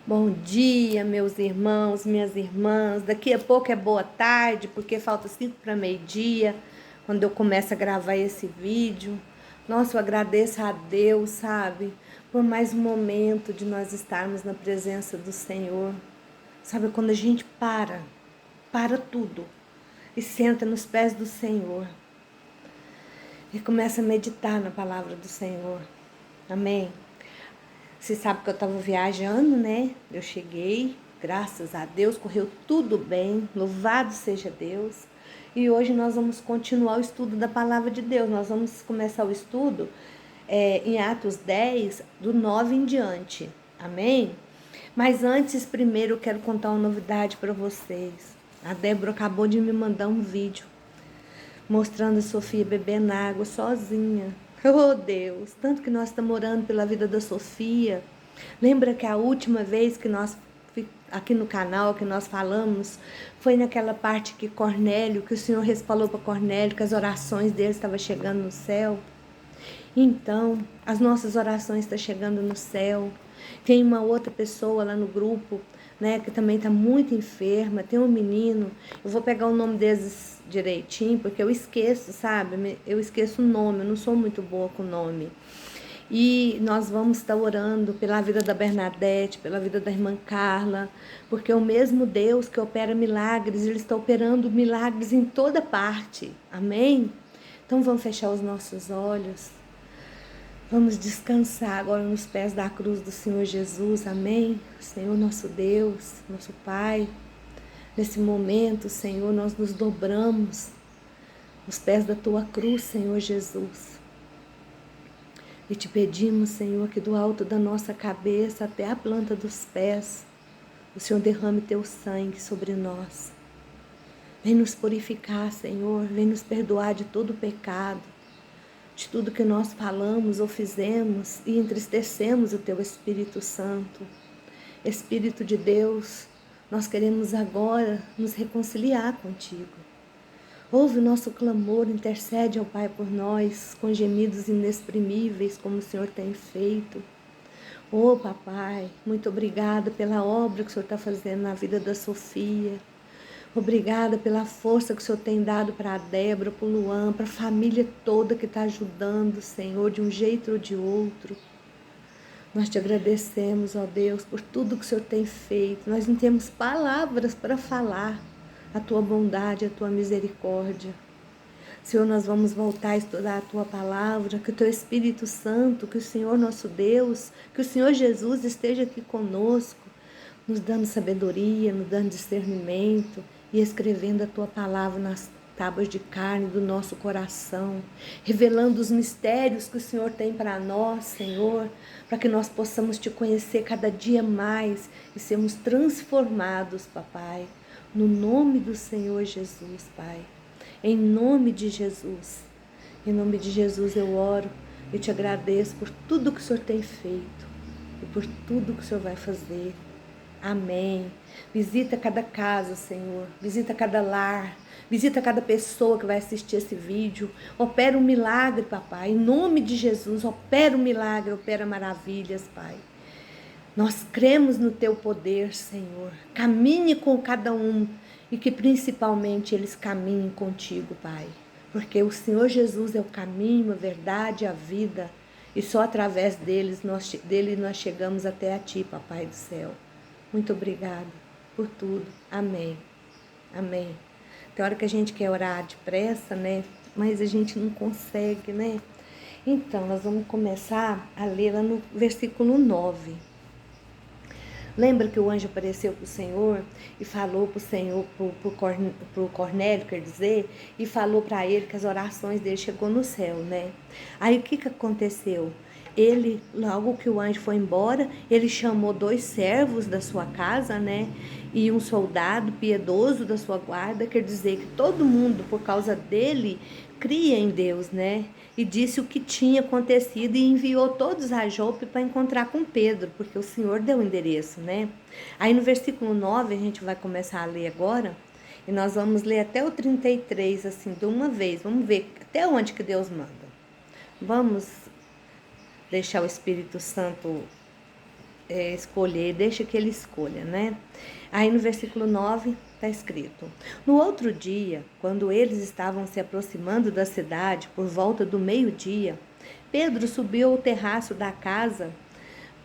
Bom dia, meus irmãos, minhas irmãs. Daqui a pouco é boa tarde, porque falta 5 para meio-dia, quando eu começo a gravar esse vídeo. Nossa, eu agradeço a Deus, sabe, por mais um momento de nós estarmos na presença do Senhor. Sabe, quando a gente para tudo e senta nos pés do Senhor e começa a meditar na palavra do Senhor. Amém? Você sabe que eu estava viajando, né? Eu cheguei, graças a Deus, correu tudo bem, louvado seja Deus. E hoje nós vamos continuar o estudo da palavra de Deus. Nós vamos começar o estudo em Atos 10, do 9 em diante. Amém? Mas antes, primeiro, eu quero contar uma novidade para vocês. A Débora acabou de me mandar um vídeo mostrando a Sofia bebendo água sozinha. Oh, Deus, tanto que nós estamos orando pela vida da Sofia. Lembra que a última vez que nós, aqui no canal, que nós falamos, foi naquela parte que o Senhor falou para Cornélio que as orações dele estavam chegando no céu? Então, as nossas orações estão chegando no céu. Tem uma outra pessoa lá no grupo, né, que também está muito enferma. Tem um menino, eu vou pegar o nome deles direitinho, porque eu esqueço, sabe? Eu esqueço o nome, eu não sou muito boa com o nome. E nós vamos estar orando pela vida da Bernadette, pela vida da irmã Carla, porque o mesmo Deus que opera milagres, Ele está operando milagres em toda parte. Amém? Então vamos fechar os nossos olhos. Vamos descansar agora nos pés da cruz do Senhor Jesus, amém? Senhor nosso Deus, nosso Pai, nesse momento, Senhor, nós nos dobramos nos pés da Tua cruz, Senhor Jesus. E te pedimos, Senhor, que do alto da nossa cabeça até a planta dos pés, o Senhor derrame Teu sangue sobre nós. Vem nos purificar, Senhor, vem nos perdoar de todo pecado, de tudo que nós falamos ou fizemos e entristecemos o Teu Espírito Santo. Espírito de Deus, nós queremos agora nos reconciliar contigo. Ouve o nosso clamor, intercede ao Pai por nós, com gemidos inexprimíveis, como o Senhor tem feito. Oh, Papai, muito obrigada pela obra que o Senhor está fazendo na vida da Sofia. Obrigada pela força que o Senhor tem dado para a Débora, para o Luan, para a família toda que está ajudando, Senhor, de um jeito ou de outro. Nós te agradecemos, ó Deus, por tudo que o Senhor tem feito. Nós não temos palavras para falar a Tua bondade, a Tua misericórdia. Senhor, nós vamos voltar a estudar a Tua palavra, que o Teu Espírito Santo, que o Senhor nosso Deus, que o Senhor Jesus esteja aqui conosco, nos dando sabedoria, nos dando discernimento e escrevendo a Tua palavra nas tábuas de carne do nosso coração, revelando os mistérios que o Senhor tem para nós, Senhor, para que nós possamos Te conhecer cada dia mais e sermos transformados, Papai, no nome do Senhor Jesus, Pai. Em nome de Jesus. Em nome de Jesus eu oro e te agradeço por tudo que o Senhor tem feito e por tudo que o Senhor vai fazer. Amém. Visita cada casa, Senhor. Visita cada lar. Visita cada pessoa que vai assistir esse vídeo. Opera um milagre, Papai. Em nome de Jesus, opera um milagre, opera maravilhas, Pai. Nós cremos no Teu poder, Senhor. Caminhe com cada um e que principalmente eles caminhem contigo, Pai. Porque o Senhor Jesus é o caminho, a verdade, a vida. E só através dele nós chegamos até a Ti, Papai do céu. Muito obrigada por tudo. Amém. Amém. Tem hora que a gente quer orar depressa, né? Mas a gente não consegue, né? Então, nós vamos começar a ler lá no versículo 9. Lembra que o anjo apareceu para o Senhor e falou para o Senhor, para o Cornélio, quer dizer, e falou para ele que as orações dele chegou no céu, né? Aí o que aconteceu? Ele, logo que o anjo foi embora, ele chamou 2 servos da sua casa, né? E um soldado piedoso da sua guarda, quer dizer que todo mundo, por causa dele, cria em Deus, né? E disse o que tinha acontecido e enviou todos a Jope para encontrar com Pedro, porque o Senhor deu o endereço, né? Aí no versículo 9, a gente vai começar a ler agora, e nós vamos ler até o 33, assim, de uma vez. Vamos ver até onde que Deus manda. Vamos deixar o Espírito Santo escolher, deixa que ele escolha, né? Aí no versículo 9 está escrito: No outro dia, quando eles estavam se aproximando da cidade por volta do meio-dia, Pedro subiu ao terraço da casa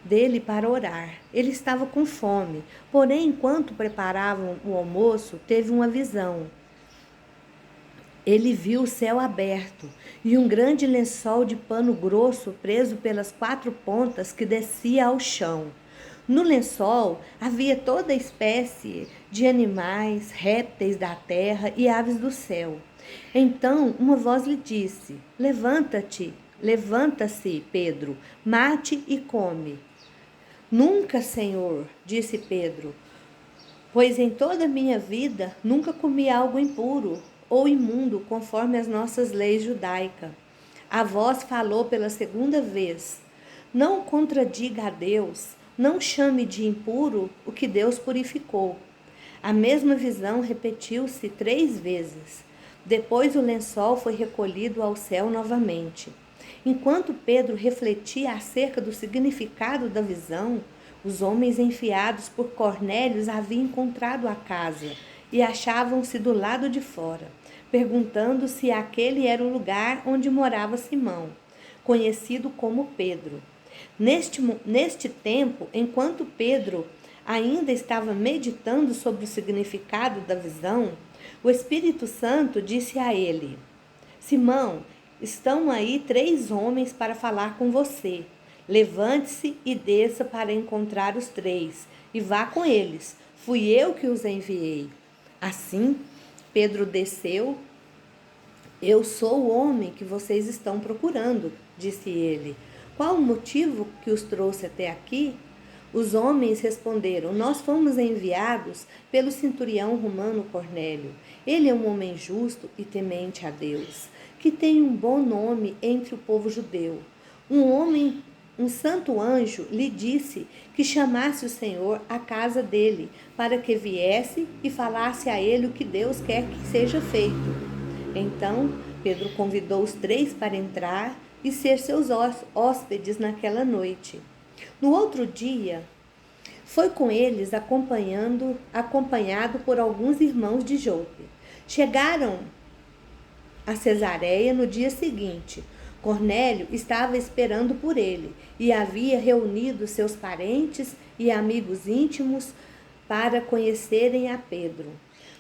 dele para orar. Ele estava com fome, porém, enquanto preparavam o almoço, teve uma visão. Ele viu o céu aberto e um grande lençol de pano grosso preso pelas 4 pontas que descia ao chão. No lençol havia toda espécie de animais, répteis da terra e aves do céu. Então uma voz lhe disse: Levanta-te, levanta-se, Pedro, mate e come. Nunca, Senhor, disse Pedro, pois em toda a minha vida nunca comi algo impuro ou imundo, conforme as nossas leis judaicas. A voz falou pela segunda vez: Não contradiga a Deus, não chame de impuro o que Deus purificou. A mesma visão repetiu-se 3 vezes. Depois o lençol foi recolhido ao céu novamente. Enquanto Pedro refletia acerca do significado da visão, os homens enviados por Cornélio haviam encontrado a casa e achavam-se do lado de fora, perguntando se aquele era o lugar onde morava Simão, conhecido como Pedro. Neste tempo, enquanto Pedro ainda estava meditando sobre o significado da visão, o Espírito Santo disse a ele: Simão, estão aí 3 homens para falar com você. Levante-se e desça para encontrar os 3 e vá com eles. Fui eu que os enviei. Assim, Pedro desceu. Eu sou o homem que vocês estão procurando, disse ele. Qual o motivo que os trouxe até aqui? Os homens responderam: Nós fomos enviados pelo centurião romano Cornélio. Ele é um homem justo e temente a Deus, que tem um bom nome entre o povo judeu. Um santo anjo lhe disse que chamasse o Senhor à casa dele, para que viesse e falasse a ele o que Deus quer que seja feito. Então, Pedro convidou os 3 para entrar e ser seus hóspedes naquela noite. No outro dia, foi com eles acompanhado por alguns irmãos de Jope. Chegaram a Cesareia no dia seguinte. Cornélio estava esperando por ele e havia reunido seus parentes e amigos íntimos para conhecerem a Pedro.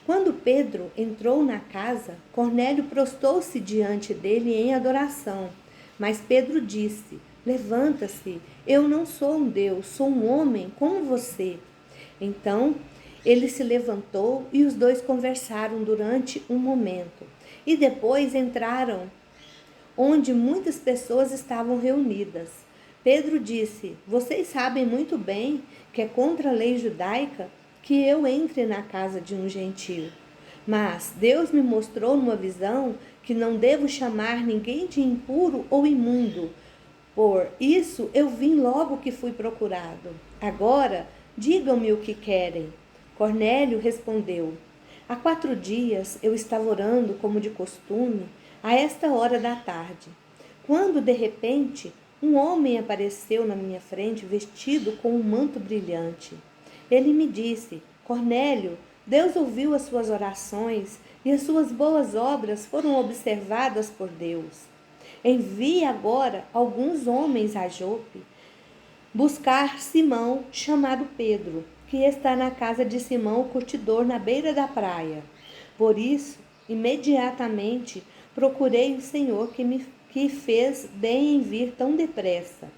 Quando Pedro entrou na casa, Cornélio prostou-se diante dele em adoração. Mas Pedro disse: Levanta-se, eu não sou um Deus, sou um homem como você. Então ele se levantou e os 2 conversaram durante um momento. E depois entraram onde muitas pessoas estavam reunidas. Pedro disse: Vocês sabem muito bem que é contra a lei judaica que eu entre na casa de um gentio. Mas Deus me mostrou numa visão que não devo chamar ninguém de impuro ou imundo. Por isso eu vim logo que fui procurado. Agora, digam-me o que querem. Cornélio respondeu: Há 4 dias eu estava orando como de costume, a esta hora da tarde, quando de repente um homem apareceu na minha frente vestido com um manto brilhante. Ele me disse: Cornélio, Deus ouviu as suas orações e as suas boas obras foram observadas por Deus. Envie agora alguns homens a Jope buscar Simão, chamado Pedro, que está na casa de Simão, o curtidor, na beira da praia. Por isso, imediatamente procurei o Senhor que fez bem em vir tão depressa.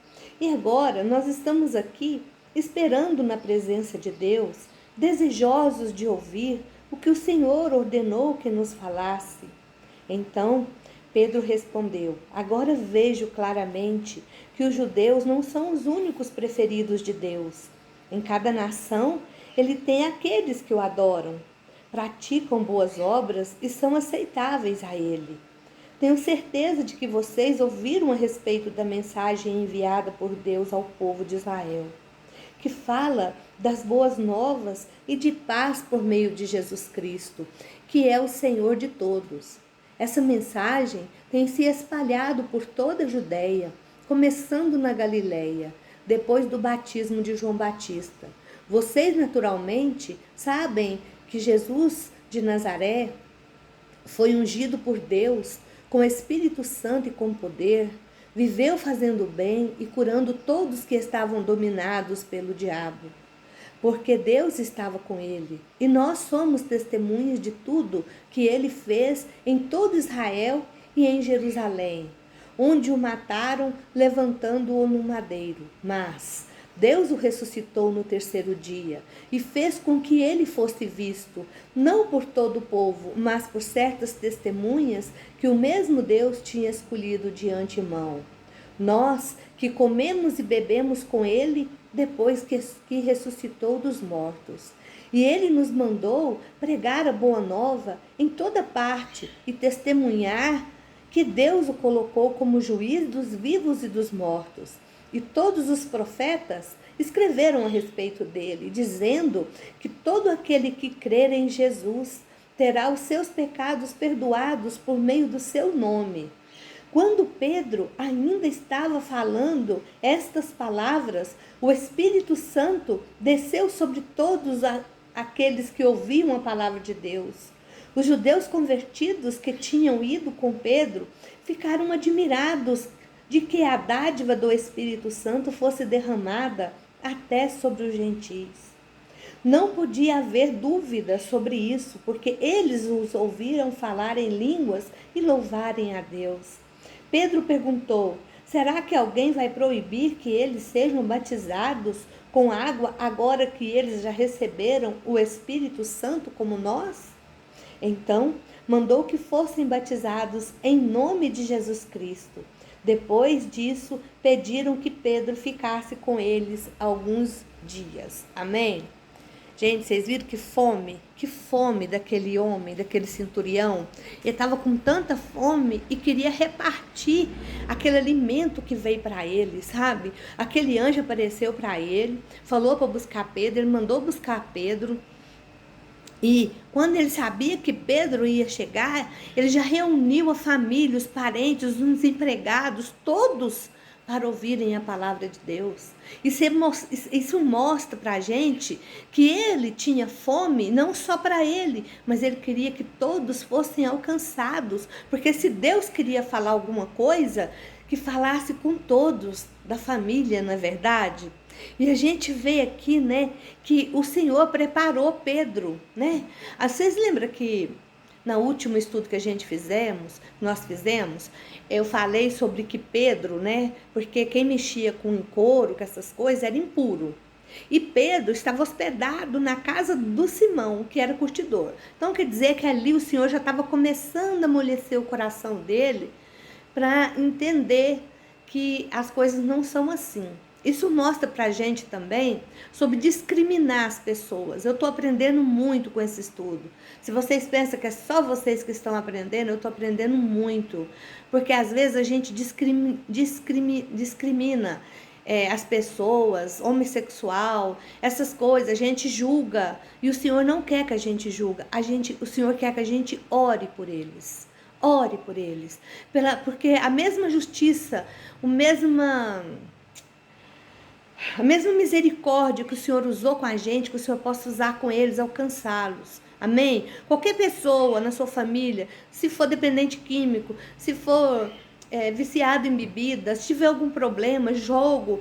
E agora nós estamos aqui esperando na presença de Deus, desejosos de ouvir o que o Senhor ordenou que nos falasse. Então Pedro respondeu: Agora vejo claramente que os judeus não são os únicos preferidos de Deus. Em cada nação, ele tem aqueles que o adoram, praticam boas obras e são aceitáveis a ele. Tenho certeza de que vocês ouviram a respeito da mensagem enviada por Deus ao povo de Israel, que fala das boas novas e de paz por meio de Jesus Cristo, que é o Senhor de todos. Essa mensagem tem se espalhado por toda a Judéia, começando na Galileia, depois do batismo de João Batista. Vocês, naturalmente, sabem que Jesus de Nazaré foi ungido por Deus com Espírito Santo e com poder, viveu fazendo bem e curando todos que estavam dominados pelo diabo, porque Deus estava com ele. E nós somos testemunhas de tudo que ele fez em todo Israel e em Jerusalém, onde o mataram levantando-o no madeiro. Mas Deus o ressuscitou no terceiro dia e fez com que ele fosse visto, não por todo o povo, mas por certas testemunhas que o mesmo Deus tinha escolhido de antemão. Nós que comemos e bebemos com ele depois que ressuscitou dos mortos. E ele nos mandou pregar a boa nova em toda parte e testemunhar que Deus o colocou como juiz dos vivos e dos mortos. E todos os profetas escreveram a respeito dele, dizendo que todo aquele que crer em Jesus terá os seus pecados perdoados por meio do seu nome. Quando Pedro ainda estava falando estas palavras, o Espírito Santo desceu sobre todos aqueles que ouviam a palavra de Deus. Os judeus convertidos que tinham ido com Pedro ficaram admirados de que a dádiva do Espírito Santo fosse derramada até sobre os gentios. Não podia haver dúvida sobre isso, porque eles os ouviram falar em línguas e louvarem a Deus. Pedro perguntou: será que alguém vai proibir que eles sejam batizados com água agora que eles já receberam o Espírito Santo como nós? Então, mandou que fossem batizados em nome de Jesus Cristo. Depois disso, pediram que Pedro ficasse com eles alguns dias. Amém? Gente, vocês viram que fome daquele homem, daquele centurião. Ele estava com tanta fome e queria repartir aquele alimento que veio para ele, sabe? Aquele anjo apareceu para ele, falou para buscar Pedro, ele mandou buscar Pedro. E quando ele sabia que Pedro ia chegar, ele já reuniu a família, os parentes, os empregados, todos para ouvirem a palavra de Deus. Isso mostra para a gente que ele tinha fome, não só para ele, mas ele queria que todos fossem alcançados. Porque se Deus queria falar alguma coisa, que falasse com todos da família, não é verdade? E a gente vê aqui, né, que o Senhor preparou Pedro, né? Vocês lembram que no último estudo que nós fizemos, eu falei sobre que Pedro, né, porque quem mexia com couro, com essas coisas, era impuro. E Pedro estava hospedado na casa do Simão, que era curtidor. Então quer dizer que ali o Senhor já estava começando a amolecer o coração dele para entender que as coisas não são assim. Isso mostra pra gente também sobre discriminar as pessoas. Eu estou aprendendo muito com esse estudo. Se vocês pensam que é só vocês que estão aprendendo, eu estou aprendendo muito. Porque às vezes a gente discrimina as pessoas, homossexual, essas coisas, a gente julga. E o Senhor não quer que a gente julgue. O Senhor quer que a gente ore por eles. Ore por eles. Porque a mesma justiça, a mesma misericórdia que o Senhor usou com a gente, que o Senhor possa usar com eles, alcançá-los. Amém? Qualquer pessoa na sua família, se for dependente químico, se for viciado em bebidas, se tiver algum problema, jogo,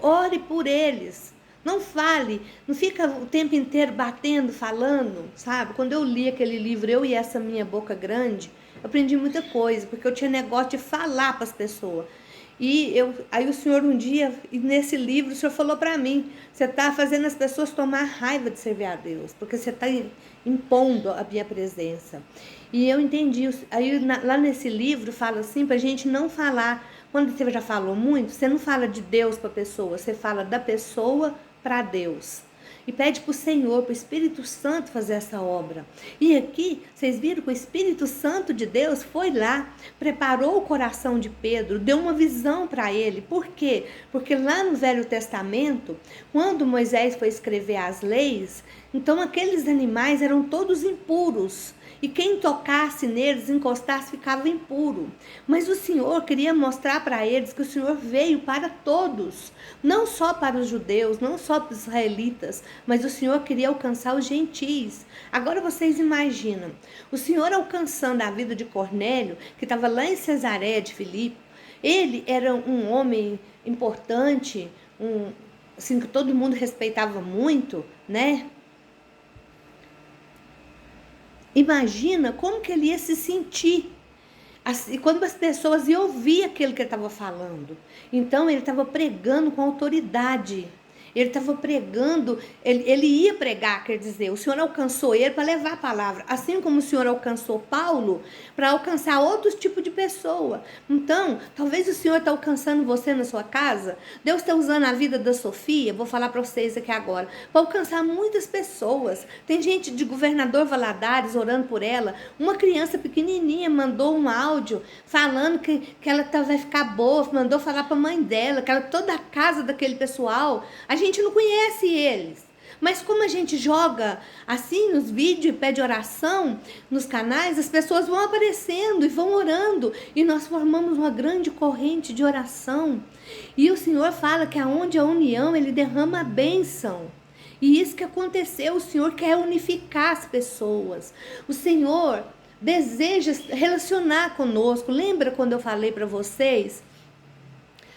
ore por eles. Não fale, não fica o tempo inteiro batendo, falando, sabe? Quando eu li aquele livro, Eu e Essa Minha Boca Grande, eu aprendi muita coisa, porque eu tinha negócio de falar para as pessoas. Aí o Senhor um dia, nesse livro, o Senhor falou para mim: você está fazendo as pessoas tomar raiva de servir a Deus, porque você está impondo a minha presença. E eu entendi. Aí lá nesse livro fala assim, para a gente não falar, quando você já falou muito, você não fala de Deus para a pessoa, você fala da pessoa para Deus. e pede para o Senhor, para o Espírito Santo fazer essa obra. E aqui, vocês viram que o Espírito Santo de Deus foi lá, preparou o coração de Pedro, deu uma visão para ele. Por quê? Porque lá no Velho Testamento, quando Moisés foi escrever as leis, então aqueles animais eram todos impuros. E quem tocasse neles, encostasse, ficava impuro. Mas o Senhor queria mostrar para eles que o Senhor veio para todos. Não só para os judeus, não só para os israelitas, mas o Senhor queria alcançar os gentis. Agora vocês imaginam, o Senhor alcançando a vida de Cornélio, que estava lá em Cesareia de Filipe. Ele era um homem importante, assim, que todo mundo respeitava muito, né? Imagina como que ele ia se sentir assim, quando as pessoas iam ouvir aquilo que ele estava falando. Então ele estava pregando com autoridade. Ele estava pregando, ele ia pregar, quer dizer, o Senhor alcançou ele para levar a palavra, assim como o Senhor alcançou Paulo para alcançar outros tipos de pessoa. Então, talvez o Senhor está alcançando você na sua casa, Deus está usando a vida da Sofia, vou falar para vocês aqui agora, para alcançar muitas pessoas. Tem gente de Governador Valadares orando por ela, uma criança pequenininha mandou um áudio falando que ela vai ficar boa, mandou falar para a mãe dela, que ela, toda a casa daquele pessoal, a gente não conhece eles, mas como a gente joga assim nos vídeos e pede oração nos canais, as pessoas vão aparecendo e vão orando e nós formamos uma grande corrente de oração. E o Senhor fala que aonde a união, Ele derrama a bênção. E isso que aconteceu, o Senhor quer unificar as pessoas. O Senhor deseja relacionar conosco. Lembra quando eu falei para vocês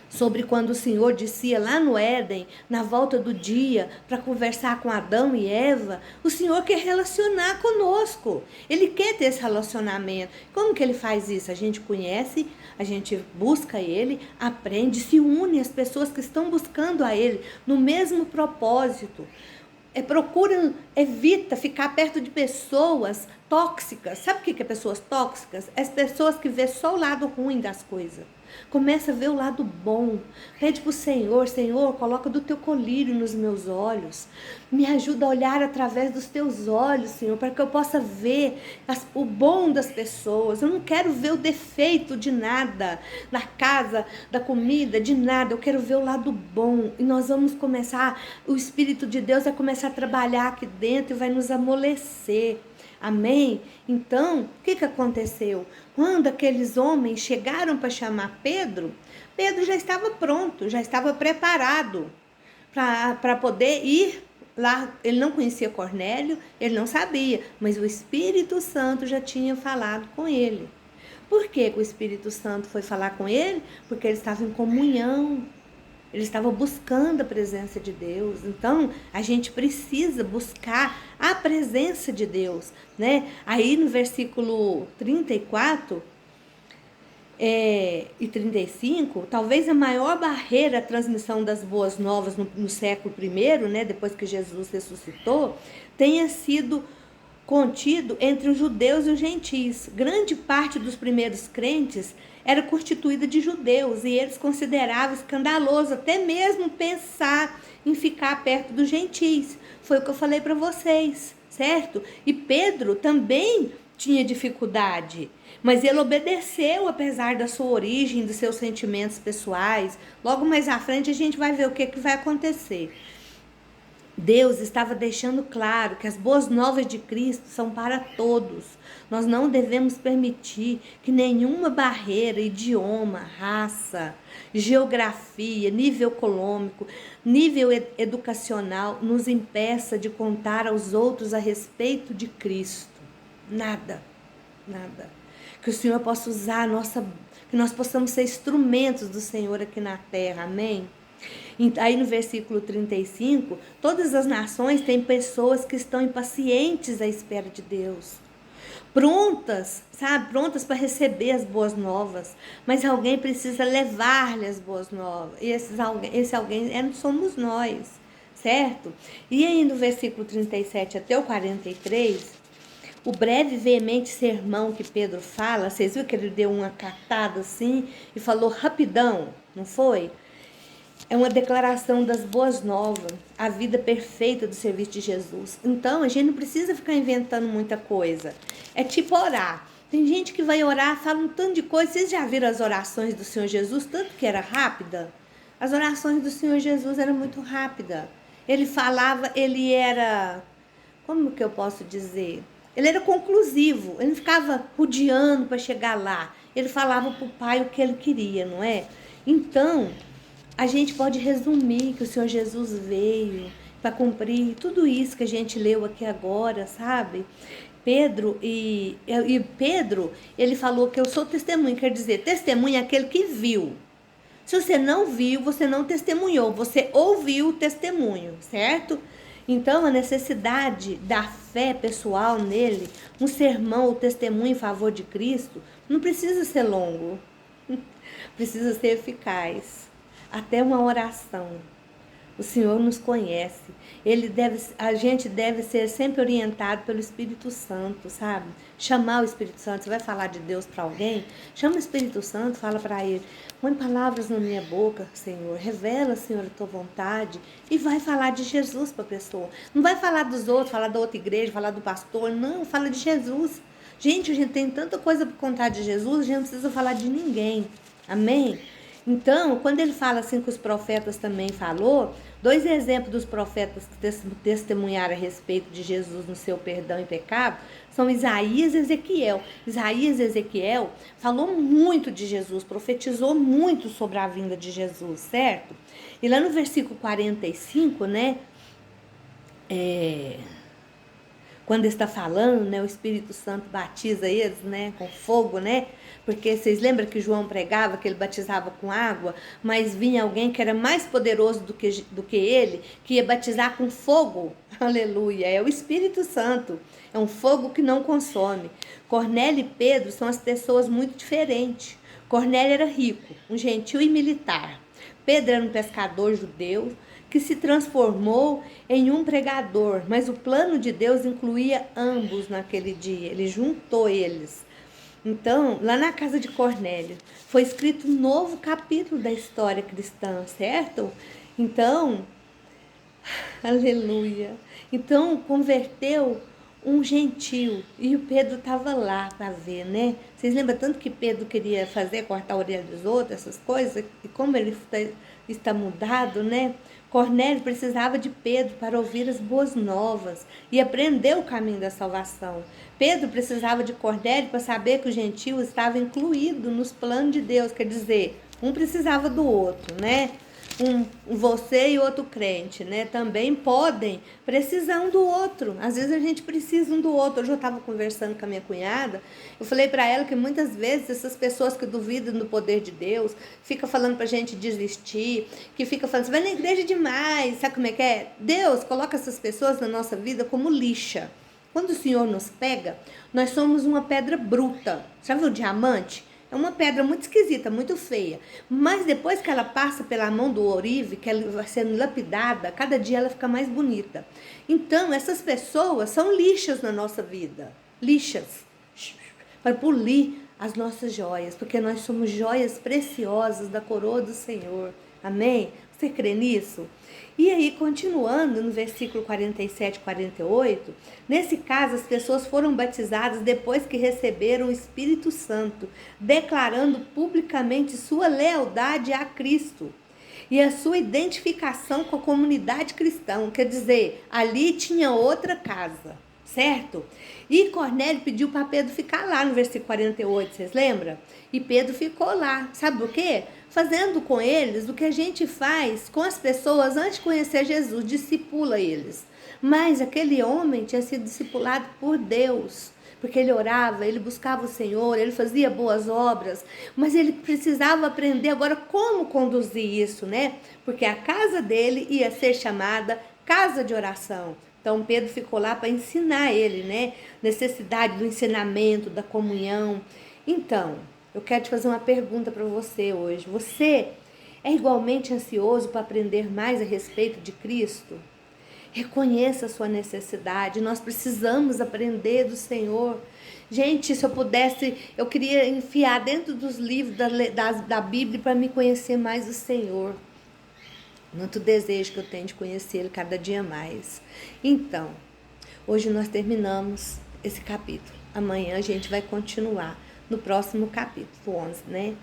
sobre quando o Senhor descia lá no Éden, na volta do dia, para conversar com Adão e Eva? O Senhor quer relacionar conosco. Ele quer ter esse relacionamento. Como que Ele faz isso? A gente conhece, a gente busca Ele, aprende, se une às pessoas que estão buscando a Ele no mesmo propósito. Evita ficar perto de pessoas tóxicas. Sabe o que é pessoas tóxicas? As pessoas que vê só o lado ruim das coisas. Começa a ver o lado bom. Pede para o Senhor, Senhor, coloca do teu colírio nos meus olhos. Me ajuda a olhar através dos teus olhos, Senhor, para que eu possa ver o bom das pessoas. Eu não quero ver o defeito de nada, da casa, da comida, de nada. Eu quero ver o lado bom. E nós vamos começar, o Espírito de Deus vai começar a trabalhar aqui dentro e vai nos amolecer. Amém? Então, o que aconteceu? Quando aqueles homens chegaram para chamar Pedro, Pedro já estava pronto, já estava preparado para poder ir lá. Ele não conhecia Cornélio, ele não sabia, mas o Espírito Santo já tinha falado com ele. Por que o Espírito Santo foi falar com ele? Porque ele estava em comunhão. Ele estava buscando a presença de Deus. Então, a gente precisa buscar a presença de Deus, né? Aí no versículo 34 e 35, talvez a maior barreira à transmissão das boas novas no século I, né, depois que Jesus ressuscitou, tenha sido contido entre os judeus e os gentis. Grande parte dos primeiros crentes era constituída de judeus e eles consideravam escandaloso até mesmo pensar em ficar perto dos gentis. Foi o que eu falei para vocês, certo? E Pedro também tinha dificuldade, mas ele obedeceu apesar da sua origem, dos seus sentimentos pessoais. Logo mais à frente a gente vai ver o que vai acontecer. Deus estava deixando claro que as boas novas de Cristo são para todos. Nós não devemos permitir que nenhuma barreira, idioma, raça, geografia, nível econômico, nível educacional nos impeça de contar aos outros a respeito de Cristo. Nada, nada. Que o Senhor possa usar que nós possamos ser instrumentos do Senhor aqui na terra. Amém? Aí no versículo 35, todas as nações têm pessoas que estão impacientes à espera de Deus. Prontas, sabe? Prontas para receber as boas novas. Mas alguém precisa levar-lhe as boas novas. E esse alguém somos nós, certo? E aí no versículo 37 até o 43, o breve e veemente sermão que Pedro fala, vocês viram que ele deu uma cartada assim e falou rapidão, não foi? É uma declaração das boas novas, a vida perfeita do serviço de Jesus. Então, a gente não precisa ficar inventando muita coisa. É tipo orar. Tem gente que vai orar, fala um tanto de coisa. Vocês já viram as orações do Senhor Jesus, tanto que era rápida? As orações do Senhor Jesus eram muito rápidas. Ele falava, ele era, como que eu posso dizer? Ele era conclusivo, ele não ficava rodeando para chegar lá. Ele falava para o Pai o que ele queria, não é? Então, a gente pode resumir que o Senhor Jesus veio para cumprir tudo isso que a gente leu aqui agora, sabe? Pedro, ele falou que eu sou testemunha, quer dizer, testemunha é aquele que viu. Se você não viu, você não testemunhou, você ouviu o testemunho, certo? Então, a necessidade da fé pessoal nele, um sermão ou testemunho em favor de Cristo, não precisa ser longo, precisa ser eficaz. Até uma oração. O Senhor nos conhece. A gente deve ser sempre orientado pelo Espírito Santo, sabe? Chamar o Espírito Santo. Você vai falar de Deus para alguém? Chama o Espírito Santo, fala para ele. Põe palavras na minha boca, Senhor. Revela, Senhor, a tua vontade. E vai falar de Jesus para a pessoa. Não vai falar dos outros, falar da outra igreja, falar do pastor. Não, fala de Jesus. Gente, a gente tem tanta coisa para contar de Jesus, a gente não precisa falar de ninguém. Amém? Então, quando ele fala assim que os profetas também falou, 2 exemplos dos profetas que testemunharam a respeito de Jesus no seu perdão e pecado, são Isaías e Ezequiel. Isaías e Ezequiel falou muito de Jesus, profetizou muito sobre a vinda de Jesus, certo? E lá no versículo 45, né, quando está falando, né, o Espírito Santo batiza eles, né, com fogo, né? Porque vocês lembram que João pregava que ele batizava com água, mas vinha alguém que era mais poderoso do que ele, que ia batizar com fogo. Aleluia! É o Espírito Santo. É um fogo que não consome. Cornélio e Pedro são as pessoas muito diferentes. Cornélio era rico, um gentil e militar. Pedro era um pescador judeu que se transformou em um pregador, mas o plano de Deus incluía ambos naquele dia. Ele juntou eles. Então, lá na casa de Cornélio, foi escrito um novo capítulo da história cristã, certo? Então, aleluia. Então, converteu um gentil e o Pedro estava lá para ver, né? Vocês lembram tanto que Pedro queria fazer, cortar a orelha dos outros, essas coisas, e como ele está mudado, né? Cornélio precisava de Pedro para ouvir as boas novas e aprender o caminho da salvação. Pedro precisava de Cornélio para saber que o gentil estava incluído nos planos de Deus, quer dizer, um precisava do outro, né? Você e outro crente, né? Também podem precisar um do outro. Às vezes a gente precisa um do outro. Hoje eu estava conversando com a minha cunhada, eu falei para ela que muitas vezes essas pessoas que duvidam do poder de Deus, fica falando pra gente desistir, que fica falando, você vai na igreja demais, sabe como é que é? Deus coloca essas pessoas na nossa vida como lixa. Quando o Senhor nos pega, nós somos uma pedra bruta. Já viu o diamante? É uma pedra muito esquisita, muito feia. Mas depois que ela passa pela mão do ourive, que ela vai sendo lapidada, cada dia ela fica mais bonita. Então, essas pessoas são lixas na nossa vida. Lixas. Para polir as nossas joias. Porque nós somos joias preciosas da coroa do Senhor. Amém? Você crê nisso? E aí, continuando no versículo 47 e 48, nesse caso, as pessoas foram batizadas depois que receberam o Espírito Santo, declarando publicamente sua lealdade a Cristo e a sua identificação com a comunidade cristã. Quer dizer, ali tinha outra casa, certo? E Cornélio pediu para Pedro ficar lá no versículo 48, vocês lembram? E Pedro ficou lá. Sabe o quê? Fazendo com eles o que a gente faz com as pessoas antes de conhecer Jesus, discipula eles. Mas aquele homem tinha sido discipulado por Deus, porque ele orava, ele buscava o Senhor, ele fazia boas obras, mas ele precisava aprender agora como conduzir isso, né? Porque a casa dele ia ser chamada casa de oração. Então Pedro ficou lá para ensinar ele, né? Necessidade do ensinamento, da comunhão. Então, eu quero te fazer uma pergunta para você hoje. Você é igualmente ansioso para aprender mais a respeito de Cristo? Reconheça a sua necessidade. Nós precisamos aprender do Senhor. Gente, se eu pudesse, eu queria enfiar dentro dos livros da Bíblia para me conhecer mais o Senhor. Muito desejo que eu tenho de conhecer Ele cada dia mais. Então, hoje nós terminamos esse capítulo. Amanhã a gente vai continuar no próximo capítulo 11, né?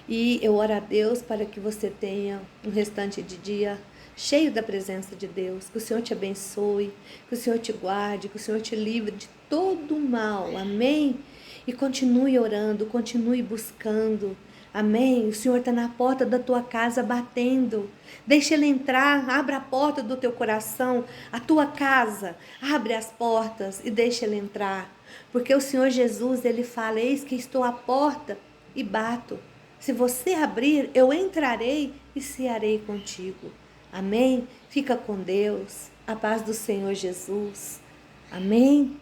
E eu oro a Deus para que você tenha um restante de dia cheio da presença de Deus, que o Senhor te abençoe, que o Senhor te guarde, que o Senhor te livre de todo o mal, amém? E continue orando, continue buscando, amém? O Senhor está na porta da tua casa batendo, deixa Ele entrar, abra a porta do teu coração, a tua casa, abre as portas e deixa Ele entrar, porque o Senhor Jesus, Ele fala, eis que estou à porta e bato, se você abrir, eu entrarei e cearei contigo. Amém? Fica com Deus. A paz do Senhor Jesus. Amém?